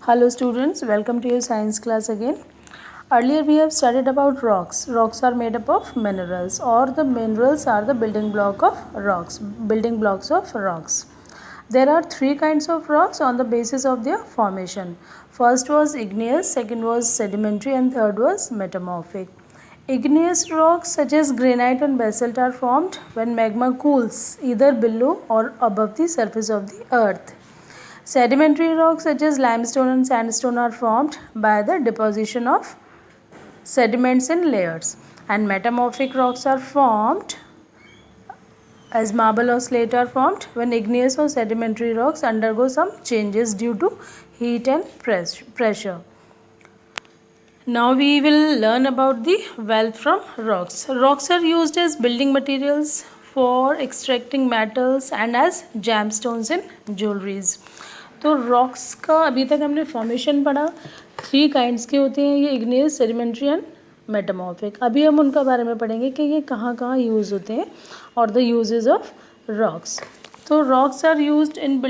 Hello students, welcome to your science class again. Earlier we have studied about rocks. Rocks are made up of minerals, or the minerals are the building blocks of rocks. There are three kinds of rocks on the basis of their formation. First was igneous, second was sedimentary, and third was metamorphic. Igneous rocks such as granite and basalt are formed when magma cools either below or above the surface of the earth. Sedimentary rocks such as limestone and sandstone are formed by the deposition of sediments in layers, and metamorphic rocks are formed as marble or slate are formed when igneous or sedimentary rocks undergo some changes due to heat and pressure. Now we will learn about the wealth from rocks. Rocks are used as building materials for extracting metals and as gemstones in jewelries. तो rocks का अभी तक हमने formation पढ़ा, three kinds के होते हैं ये, इग्नियस, सेडिमेंट्री एंड मेटामॉर्फिक. अभी हम उनका बारे में पढ़ेंगे कि ये कहाँ कहाँ यूज़ होते हैं और द यूजेस ऑफ रॉक्स. तो rocks are used in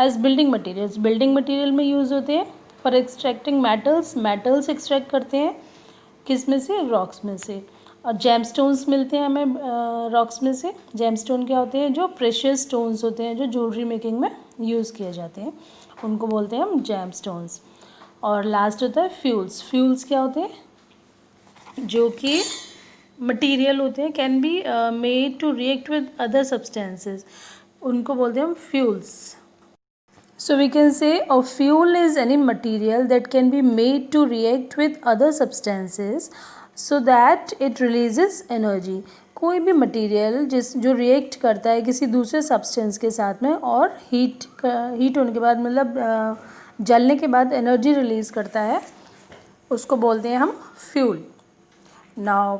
as building materials. Building material में यूज़ होते हैं फॉर एक्सट्रैक्टिंग मेटल्स एक्सट्रैक्ट करते हैं किस में से, रॉक्स में से. और जेमस्टोन्स मिलते हैं हमें रॉक्स में से. जेमस्टोन क्या होते हैं, जो प्रेशियस स्टोन्स होते हैं जो ज्वेलरी मेकिंग में यूज़ किए जाते हैं, उनको बोलते हैं हम जेमस्टोन्स. और लास्ट होता है फ्यूल्स. फ्यूल्स क्या होते हैं, जो कि मटेरियल होते हैं, can be made to react with other substances, उनको बोलते हैं हम fuels. So we can say a fuel is any material that can be made to react with other substances so that it releases energy. कोई भी material जो react करता है किसी दूसरे सब्सटेंस के साथ में और हीट होने के बाद, मतलब जलने के बाद एनर्जी रिलीज़ करता है, उसको बोलते हैं हम fuel. Now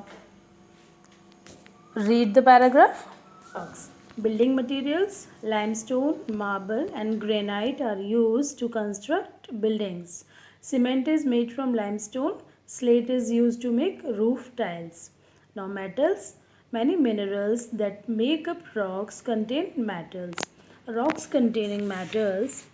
read the paragraph. Building materials, limestone, marble and granite are used to construct buildings. Cement is made from limestone. Slate is used to make roof tiles. Now metals, many minerals that make up rocks contain metals. Rocks containing metals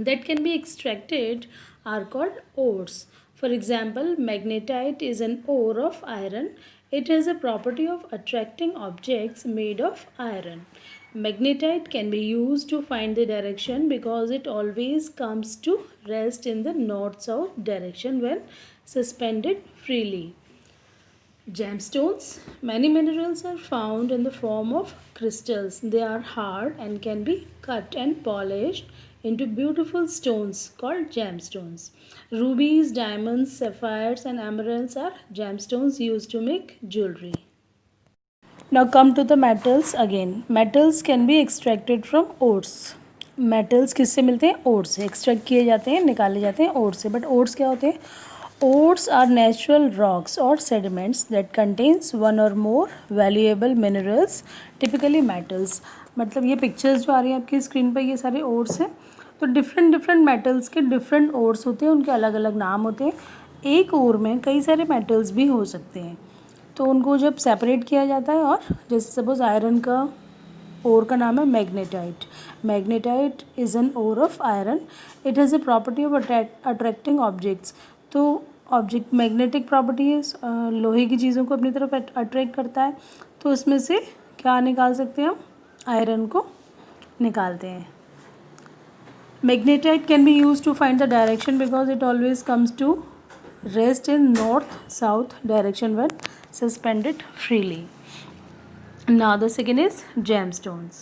that can be extracted are called ores. For example, magnetite is an ore of iron. It has a property of attracting objects made of iron. Magnetite can be used to find the direction because it always comes to rest in the north-south direction when suspended freely. Gemstones, many minerals are found in the form of crystals. They are hard and can be cut and polished into beautiful stones called gemstones. Rubies, diamonds, sapphires and emeralds are gemstones used to make jewelry. Now come to the metals again. Metals can be extracted from ores. Metals किससे मिलते हैं, ore से. Extract किए जाते हैं, निकाले जाते हैं ore से. बट ores क्या होते हैं, ores are natural rocks or sediments that contains one or more valuable minerals, typically metals. मतलब ये पिक्चर्स जो आ रही हैं आपकी स्क्रीन पर, ये सारे ores हैं. तो डिफरेंट मेटल्स के डिफरेंट ओर्स होते हैं, उनके अलग अलग नाम होते हैं. एक ओर में कई सारे मेटल्स भी हो सकते हैं, तो उनको जब सेपरेट किया जाता है, और जैसे सपोज आयरन का ओर का नाम है magnetite. Magnetite is an ore of iron. It has a property of attracting objects. तो ऑब्जेक्ट मैग्नेटिक प्रॉपर्टी है, लोहे की चीज़ों को अपनी तरफ अट्रैक्ट करता है. तो उसमें से क्या निकाल सकते हैं हम, आयरन को निकालते हैं. Magnetite can be used to find the direction because it always comes to rest in north-south direction when suspended freely. Now the second is gemstones.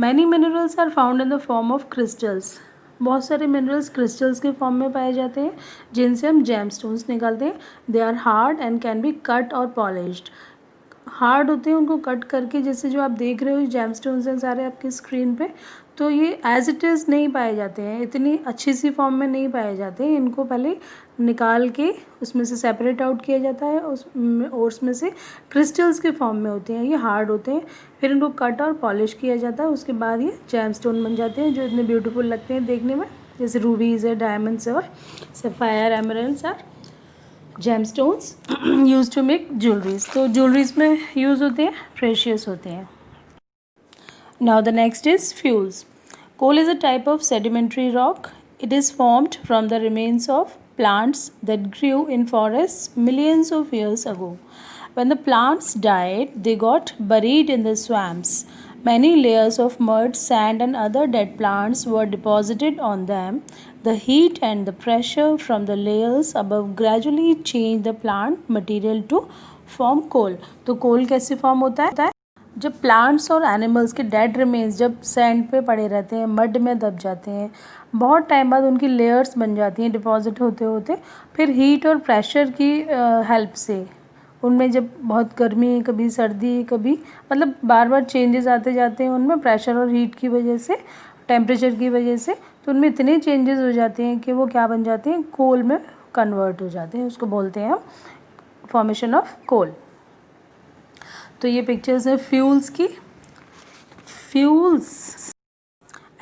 Many minerals are found in the form of crystals. बहुत सारे minerals crystals के form में पाए जाते हैं जिनसे हम gemstones निकालते हैं. They are hard and can be cut और पॉलिश्ड. हार्ड होते हैं, उनको कट करके, जैसे जो आप देख रहे हो जेमस्टोन्स हैं सारे आपकी स्क्रीन पे, तो ये एज इट इज़ नहीं पाए जाते हैं, इतनी अच्छी सी फॉर्म में नहीं पाए जाते हैं. इनको पहले निकाल के उसमें से सेपरेट आउट किया जाता है, और उसमें से क्रिस्टल्स के फॉर्म में होते हैं, ये हार्ड होते हैं. फिर इनको कट और पॉलिश किया जाता है, उसके बाद ये जेमस्टोन बन जाते हैं जो इतने ब्यूटीफुल लगते हैं देखने में. जैसे रूबीज़ है, डायमंड्स है और sapphire, emeralds are gemstones used to make jewelries. तो jewelries में यूज़ होते हैं, प्रेशियस होते हैं. Now the next is fuels. Coal is a type of sedimentary rock. It is formed from the remains of plants that grew in forests millions of years ago. When the plants died, they got buried in the swamps. Many layers of mud, sand, and other dead plants were deposited on them. The heat and the pressure from the layers above gradually changed the plant material to form coal. तो coal कैसे form होता है? जब plants और animals के dead remains जब sand पे पड़े रहते हैं, मड में दब जाते हैं, बहुत टाइम बाद उनकी लेयर्स बन जाती हैं डिपॉजिट होते होते, फिर हीट और प्रेशर की हेल्प से उनमें जब बहुत गर्मी, कभी सर्दी, कभी मतलब बार बार चेंजेस आते जाते हैं उनमें प्रेशर और हीट की वजह से, टेम्परेचर की वजह से, तो उनमें इतने चेंजेस हो जाते हैं कि वो क्या बन जाते हैं, कोल में कन्वर्ट हो जाते हैं. उसको बोलते हैं हम फॉर्मेशन ऑफ कोल. तो ये पिक्चर्स है फ्यूल्स की. Fuels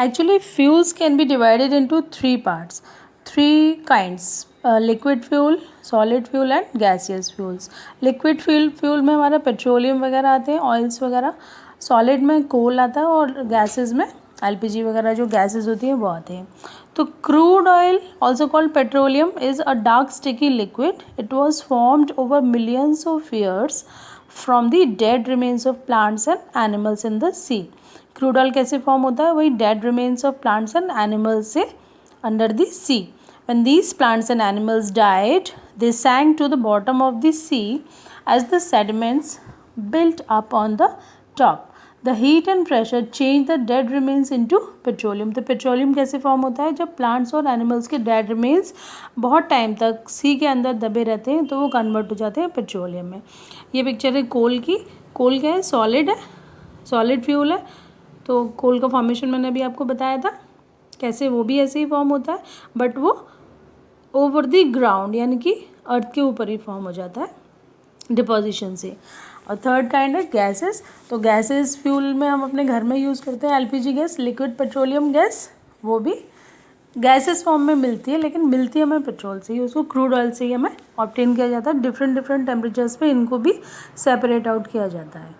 actually fuels can be divided into 3 parts, 3 kinds, liquid fuel, solid fuel and gaseous fuels. Liquid fuel में हमारा पेट्रोलियम वगैरह आते हैं, ऑयल्स वगैरह. सॉलिड में कोल आता है और गैसेस में एलपीजी वगैरह जो गैसेस होती हैं वो आते हैं. तो crude oil also called petroleum is a dark sticky liquid. It was formed over millions of years from the dead remains of plants and animals in the sea. Crude oil कैसे form होता है? वही dead remains of plants and animals से under the sea. When these plants and animals died, they sank to the bottom of the sea as the sediments built up on the top. The heat and pressure changed the dead remains into petroleum. तो petroleum कैसे form होता है? जब plants और animals के dead remains बहुत time तक सी के अंदर दबे रहते हैं तो वो कन्वर्ट हो जाते हैं पेट्रोलियम में. ये पिक्चर है कोल की. कोल क्या है? सॉलिड है, सॉलिड फ्यूल है. तो कोल का फॉर्मेशन मैंने अभी आपको बताया था कैसे, वो भी ऐसे ही फॉर्म होता है, बट वो ओवर द ग्राउंड यानी कि अर्थ के ऊपर ही फॉर्म हो जाता है डिपोजिशन से. और थर्ड काइंड है गैसेस. तो गैसेस फ्यूल में हम अपने घर में यूज़ करते हैं LPG gas, liquid petroleum gas. वो भी गैसेस फॉर्म में मिलती है, लेकिन मिलती है हमें पेट्रोल से ही, उसको क्रूड ऑयल से ही हमें ऑब्टेन किया जाता है. डिफरेंट डिफरेंट टेम्परेचर्स पे इनको भी सेपरेट आउट किया जाता है.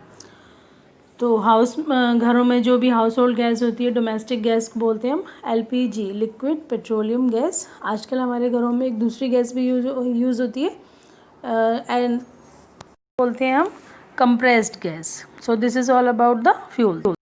तो घरों में जो भी हाउस होल्ड गैस होती है, डोमेस्टिक गैस को बोलते हैं हम एलपीजी, लिक्विड पेट्रोलियम गैस. आजकल हमारे घरों में एक दूसरी गैस भी यूज़ होती है एंड बोलते हैं हम compressed gas. So this is all about the fuel.